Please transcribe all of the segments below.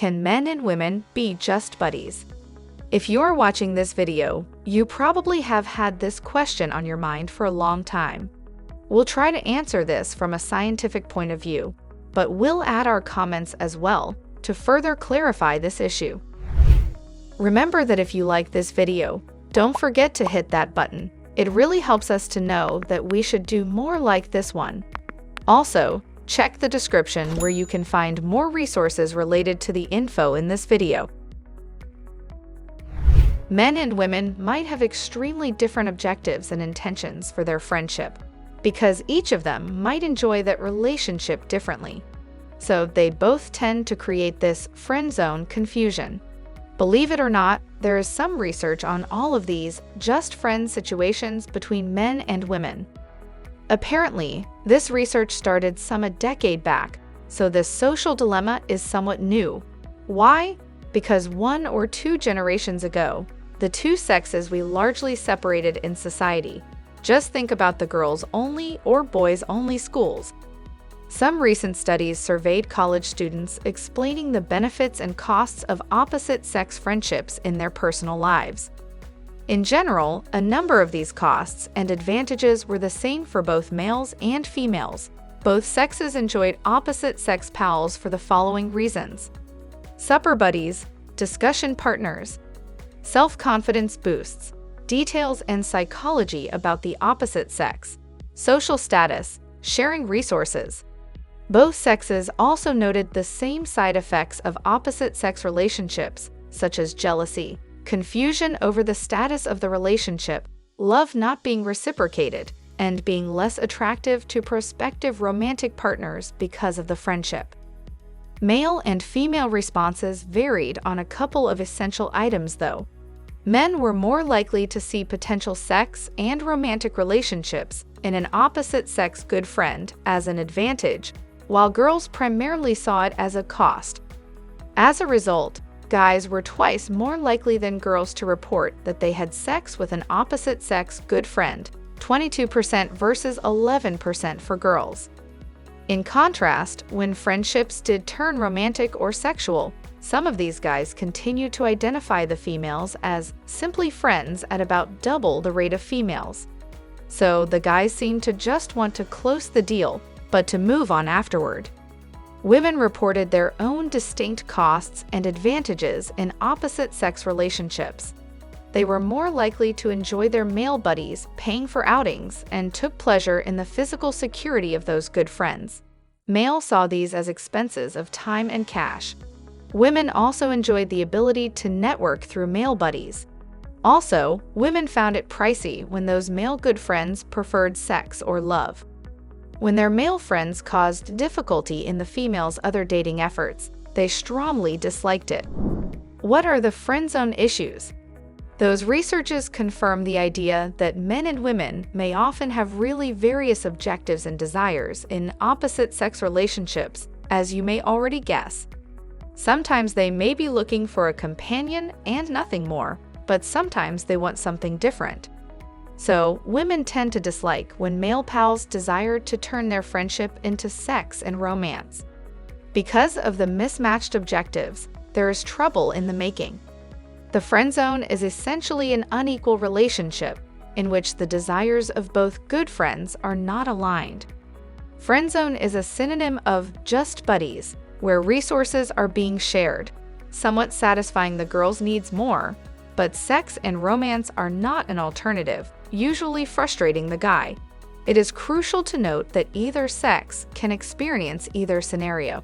Can men and women be just buddies? If you're watching this video, you probably have had this question on your mind for a long time. We'll try to answer this from a scientific point of view, but we'll add our comments as well to further clarify this issue. Remember that if you like this video, don't forget to hit that button. It really helps us to know that we should do more like this one. Also, check the description where you can find more resources related to the info in this video. Men and women might have extremely different objectives and intentions for their friendship, because each of them might enjoy that relationship differently. So they both tend to create this friend zone confusion. Believe it or not, there is some research on all of these just friends situations between men and women. Apparently, this research started some a decade back, so this social dilemma is somewhat new. Why? Because 1 or 2 generations ago, the two sexes we largely separated in society. Just think about the girls-only or boys-only schools. Some recent studies surveyed college students explaining the benefits and costs of opposite-sex friendships in their personal lives. In general, a number of these costs and advantages were the same for both males and females. Both sexes enjoyed opposite-sex pals for the following reasons: supper buddies, discussion partners, self-confidence boosts, details and psychology about the opposite sex, social status, sharing resources. Both sexes also noted the same side effects of opposite-sex relationships, such as jealousy, confusion over the status of the relationship, love not being reciprocated, and being less attractive to prospective romantic partners because of the friendship. Male and female responses varied on a couple of essential items, though. Men were more likely to see potential sex and romantic relationships in an opposite-sex good friend as an advantage, while girls primarily saw it as a cost. As a result, guys were twice more likely than girls to report that they had sex with an opposite-sex good friend, 22% versus 11% for girls. In contrast, when friendships did turn romantic or sexual, some of these guys continued to identify the females as simply friends at about double the rate of females. So the guys seemed to just want to close the deal, but to move on afterward. Women reported their own distinct costs and advantages in opposite-sex relationships. They were more likely to enjoy their male buddies paying for outings and took pleasure in the physical security of those good friends. Males saw these as expenses of time and cash. Women also enjoyed the ability to network through male buddies. Also, women found it pricey when those male good friends preferred sex or love. When their male friends caused difficulty in the female's other dating efforts, they strongly disliked it. What are the friend zone issues? Those researches confirm the idea that men and women may often have really various objectives and desires in opposite-sex relationships, as you may already guess. Sometimes they may be looking for a companion and nothing more, but sometimes they want something different. So, women tend to dislike when male pals desire to turn their friendship into sex and romance. Because of the mismatched objectives, there is trouble in the making. The friend zone is essentially an unequal relationship in which the desires of both good friends are not aligned. Friend zone is a synonym of just buddies, where resources are being shared, somewhat satisfying the girl's needs more, but sex and romance are not an alternative, usually frustrating the guy. It is crucial to note that either sex can experience either scenario.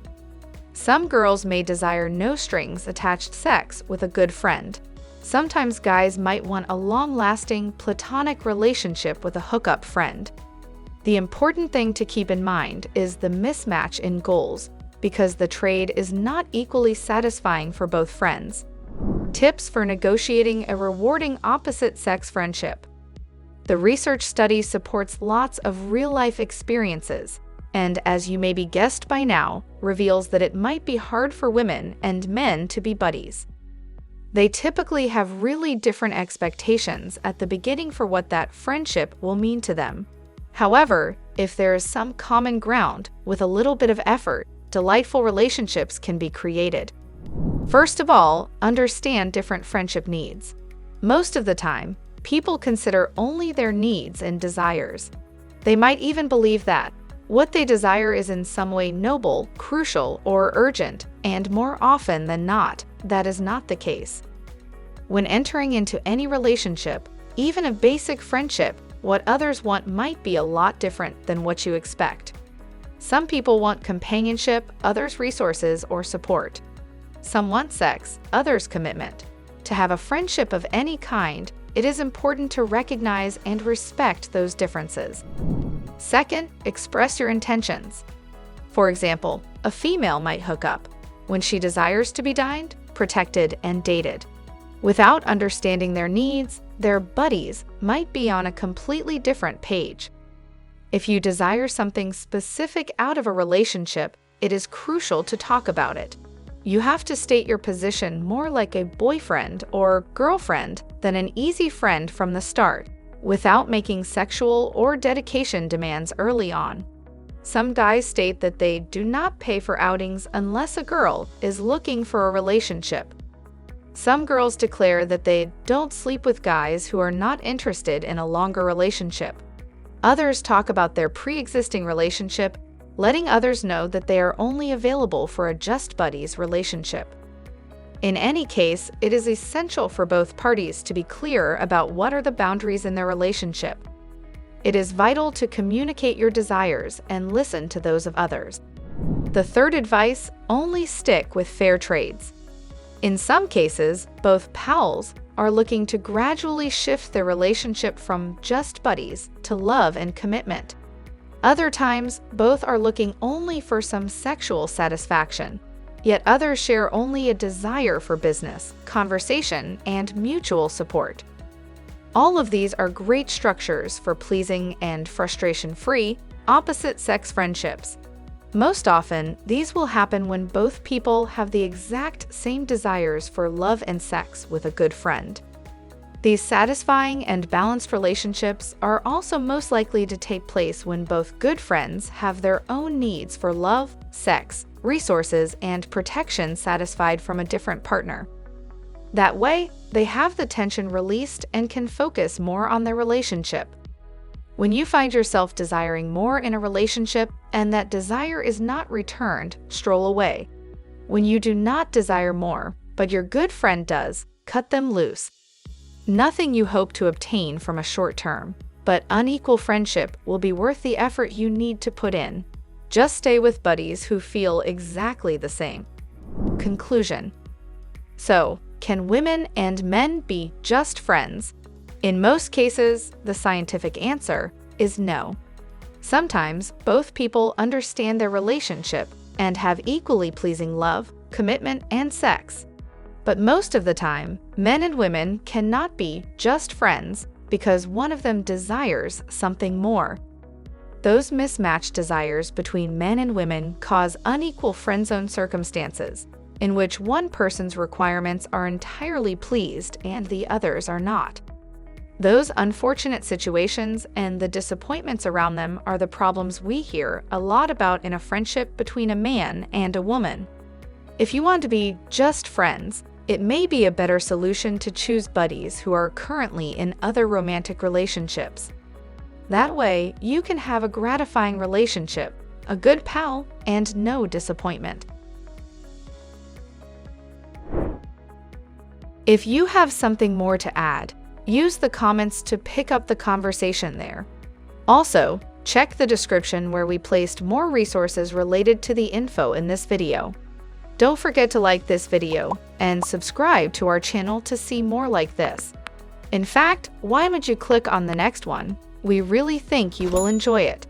Some girls may desire no strings attached sex with a good friend. Sometimes guys might want a long-lasting platonic relationship with a hookup friend. The important thing to keep in mind is the mismatch in goals, because the trade is not equally satisfying for both friends. Tips for negotiating a rewarding opposite-sex friendship. The research study supports lots of real-life experiences, and as you may be guessed by now, reveals that it might be hard for women and men to be buddies. They typically have really different expectations at the beginning for what that friendship will mean to them. However, if there is some common ground, with a little bit of effort, delightful relationships can be created. First of all, understand different friendship needs. Most of the time, people consider only their needs and desires. They might even believe that what they desire is in some way noble, crucial, or urgent, and more often than not, that is not the case. When entering into any relationship, even a basic friendship, what others want might be a lot different than what you expect. Some people want companionship, others resources or support. Some want sex, others commitment. To have a friendship of any kind, it is important to recognize and respect those differences. Second, express your intentions. For example, a female might hook up when she desires to be dined, protected, and dated. Without understanding their needs, their buddies might be on a completely different page. If you desire something specific out of a relationship, it is crucial to talk about it. You have to state your position more like a boyfriend or girlfriend than an easy friend from the start, without making sexual or dedication demands early on. Some guys state that they do not pay for outings unless a girl is looking for a relationship. Some girls declare that they don't sleep with guys who are not interested in a longer relationship. Others talk about their pre-existing relationship, letting others know that they are only available for a just buddies relationship. In any case, it is essential for both parties to be clear about what are the boundaries in their relationship. It is vital to communicate your desires and listen to those of others. The third advice, only stick with fair trades. In some cases, both pals are looking to gradually shift their relationship from just buddies to love and commitment. Other times, both are looking only for some sexual satisfaction. Yet others share only a desire for business, conversation, and mutual support. All of these are great structures for pleasing and frustration-free, opposite-sex friendships. Most often, these will happen when both people have the exact same desires for love and sex with a good friend. These satisfying and balanced relationships are also most likely to take place when both good friends have their own needs for love, sex, resources, and protection satisfied from a different partner. That way, they have the tension released and can focus more on their relationship. When you find yourself desiring more in a relationship and that desire is not returned, stroll away. When you do not desire more, but your good friend does, cut them loose. Nothing you hope to obtain from a short term, but unequal friendship will be worth the effort you need to put in. Just stay with buddies who feel exactly the same. Conclusion. So, can women and men be just friends? In most cases, the scientific answer is no. Sometimes, both people understand their relationship and have equally pleasing love, commitment, and sex. But most of the time, men and women cannot be just friends because one of them desires something more. Those mismatched desires between men and women cause unequal friend-zone circumstances, in which one person's requirements are entirely pleased and the others are not. Those unfortunate situations and the disappointments around them are the problems we hear a lot about in a friendship between a man and a woman. If you want to be just friends, it may be a better solution to choose buddies who are currently in other romantic relationships. That way, you can have a gratifying relationship, a good pal, and no disappointment. If you have something more to add, use the comments to pick up the conversation there. Also, check the description where we placed more resources related to the info in this video. Don't forget to like this video and subscribe to our channel to see more like this. In fact, why would you click on the next one? We really think you will enjoy it.